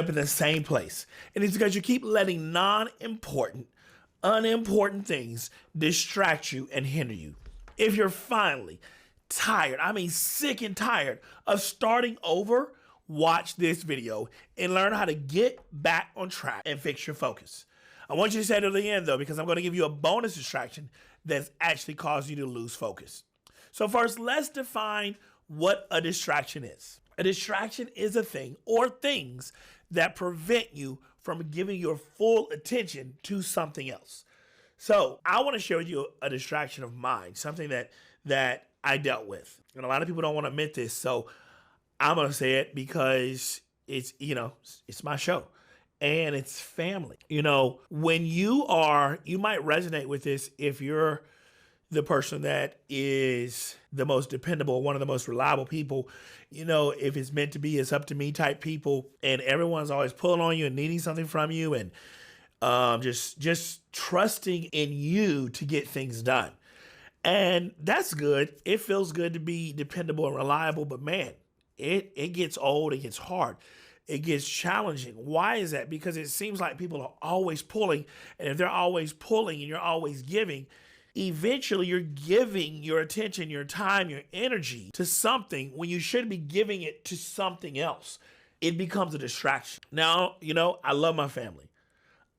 up in the same place. And it's because you keep letting non-important, unimportant things distract you and hinder you. If you're finally tired, I mean sick and tired of starting over, watch this video and learn how to get back on track and fix your focus. I want you to stay to the end though, because I'm going to give you a bonus distraction that's actually caused you to lose focus. So first, let's define what a distraction is. A distraction is a thing or things that prevent you from giving your full attention to something else. So I want to share with you a distraction of mine, something that I dealt with. And a lot of people don't want to admit this, so I'm going to say it because it's my show. And it's family. When you might resonate with this if you're the person that is the most dependable, one of the most reliable people. If it's meant to be, it's up to me type people, and everyone's always pulling on you and needing something from you, and just trusting in you to get things done. And that's good. It feels good to be dependable and reliable, but man, it gets old, it gets hard. It gets challenging. Why is that? Because it seems like people are always pulling, and if they're always pulling and you're always giving, eventually you're giving your attention, your time, your energy to something when you should be giving it to something else. It becomes a distraction. Now, I love my family.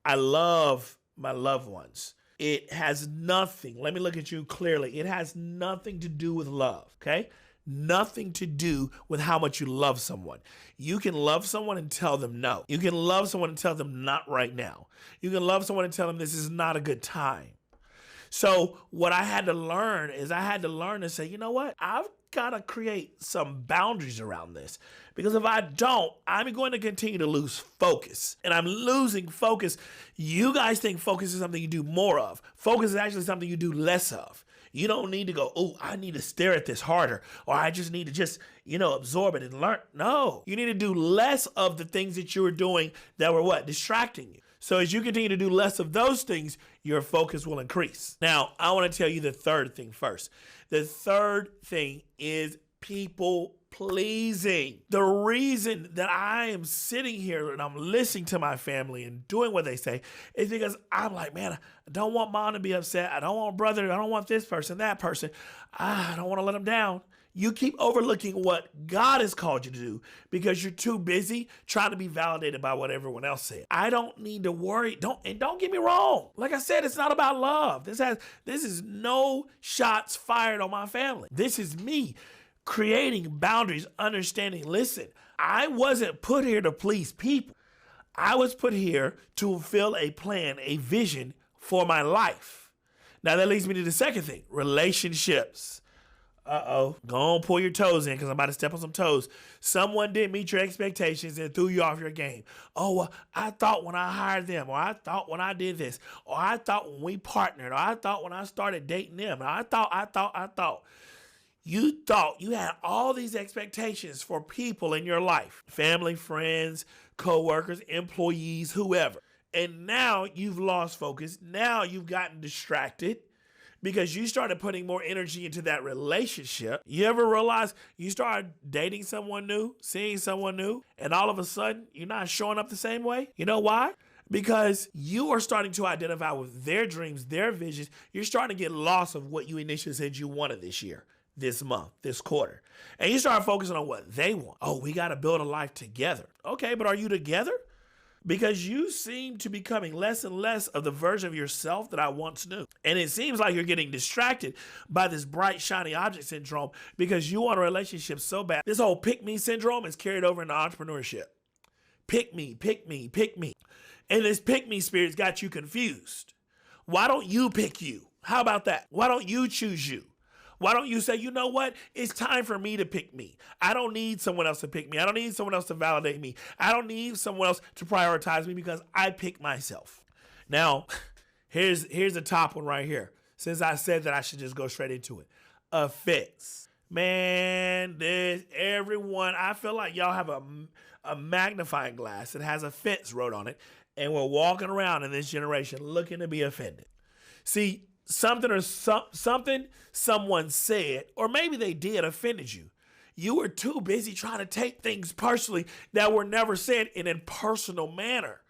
I love my loved ones. It has nothing, let me look at you clearly. It has nothing to do with love, okay? Nothing to do with how much you love someone. You can love someone and tell them no. You can love someone and tell them not right now. You can love someone and tell them this is not a good time. So what I had to learn is I had to learn to say, you know what? I've got to create some boundaries around this. Because if I don't, I'm going to continue to lose focus. And I'm losing focus. You guys think focus is something you do more of. Focus is actually something you do less of. You don't need to go, oh, I need to stare at this harder, or I just need to absorb it and learn. No, you need to do less of the things that you were doing that were distracting you. So as you continue to do less of those things, your focus will increase. Now, I want to tell you the third thing first. The third thing is people pleasing. The reason that I am sitting here and I'm listening to my family and doing what they say is because I'm like, man, I don't want mom to be upset. I don't want brother. I don't want this person, that person. I don't want to let them down. You keep overlooking what God has called you to do because you're too busy trying to be validated by what everyone else said. I don't need to worry. Don't get me wrong. Like I said, it's not about love. This is no shots fired on my family. This is me creating boundaries, understanding. Listen, I wasn't put here to please people. I was put here to fulfill a plan, a vision for my life. Now that leads me to the second thing, relationships. Go on, pull your toes in because I'm about to step on some toes. Someone didn't meet your expectations and threw you off your game. Oh, well, I thought when I hired them, or I thought when I did this, or I thought when we partnered, or I thought when I started dating them, or I thought. You thought you had all these expectations for people in your life, family, friends, coworkers, employees, whoever. And now you've lost focus. Now you've gotten distracted because you started putting more energy into that relationship. You ever realize you started dating someone new, seeing someone new, and all of a sudden you're not showing up the same way? You know why? Because you are starting to identify with their dreams, their visions. You're starting to get lost of what you initially said you wanted this year, this month, this quarter. And you start focusing on what they want. Oh, we got to build a life together. Okay, but are you together? Because you seem to be becoming less and less of the version of yourself that I once knew. And it seems like you're getting distracted by this bright, shiny object syndrome because you want a relationship so bad. This whole pick me syndrome is carried over into entrepreneurship. Pick me, pick me, pick me. And this pick me spirit's got you confused. Why don't you pick you? How about that? Why don't you choose you? Why don't you say, you know what? It's time for me to pick me. I don't need someone else to pick me. I don't need someone else to validate me. I don't need someone else to prioritize me because I pick myself. Now, here's the top one right here. Since I said that I should just go straight into it. Offense. Man, everyone, I feel like y'all have a magnifying glass that has offense wrote on it, and we're walking around in this generation looking to be offended. See, something someone said, or maybe they did, offended you. You were too busy trying to take things personally that were never said in a personal manner.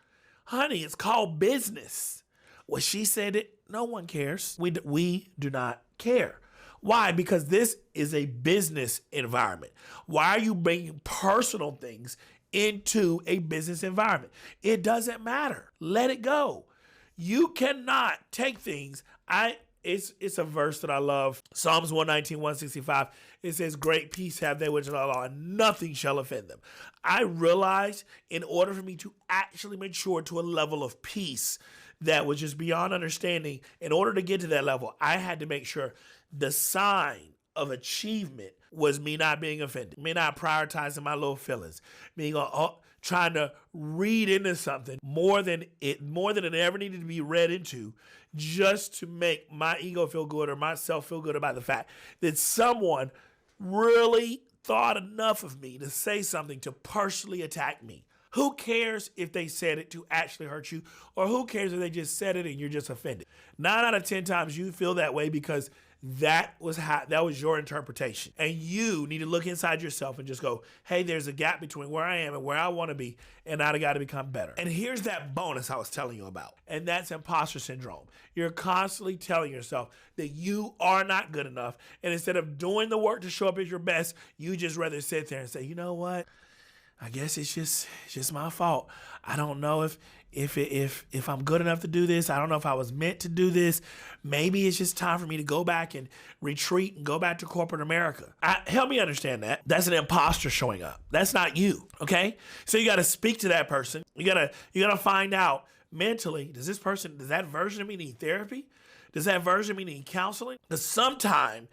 Honey, it's called business. Well, she said it. No one cares. We do not care. Why? Because this is a business environment. Why are you bringing personal things into a business environment? It doesn't matter. Let it go. You cannot take things. It's a verse that I love. Psalms 119, 165. It says, great peace have they which are law, and nothing shall offend them. I realized in order for me to actually mature to a level of peace that was just beyond understanding, in order to get to that level, I had to make sure the sign of achievement was me not being offended, me not prioritizing my little feelings, me trying to read into something more than it ever needed to be read into, just to make my ego feel good or myself feel good about the fact that someone really thought enough of me to say something to personally attack me. Who cares if they said it to actually hurt you, or who cares if they just said it and you're just offended? 9 out of 10 times you feel that way because that was your interpretation. And you need to look inside yourself and just go, hey, there's a gap between where I am and where I want to be, and I got to become better. And here's that bonus I was telling you about, and that's imposter syndrome. You're constantly telling yourself that you are not good enough, and instead of doing the work to show up as your best, you just rather sit there and say, you know what? I guess it's just my fault. I don't know if I'm good enough to do this. I don't know if I was meant to do this. Maybe it's just time for me to go back and retreat and go back to corporate America. Help me understand that. That's an imposter showing up. That's not you, okay? So you got to speak to that person. You gotta find out mentally, does that version of me need therapy? Does that version of me need counseling? Because sometime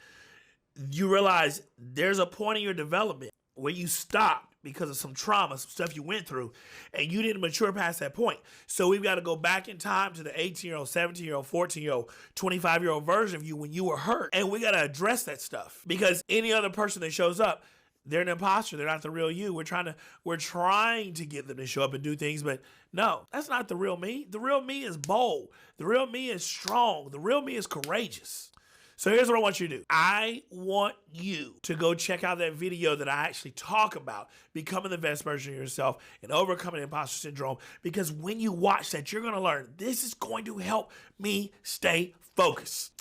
you realize there's a point in your development where you stopped because of some trauma, some stuff you went through, and you didn't mature past that point. So we've got to go back in time to the 18-year-old, 17-year-old, 14-year-old, 25-year-old version of you when you were hurt. And we got to address that stuff, because any other person that shows up, they're an imposter. They're not the real you. We're trying to get them to show up and do things, but no, that's not the real me. The real me is bold. The real me is strong. The real me is courageous. So here's what I want you to do. I want you to go check out that video that I actually talk about becoming the best version of yourself and overcoming imposter syndrome, because when you watch that, you're going to learn this is going to help me stay focused.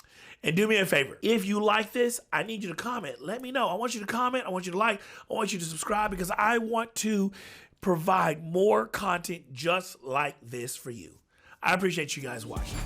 And do me a favor. If you like this, I need you to comment. Let me know. I want you to comment. I want you to like. I want you to subscribe, because I want to provide more content just like this for you. I appreciate you guys watching.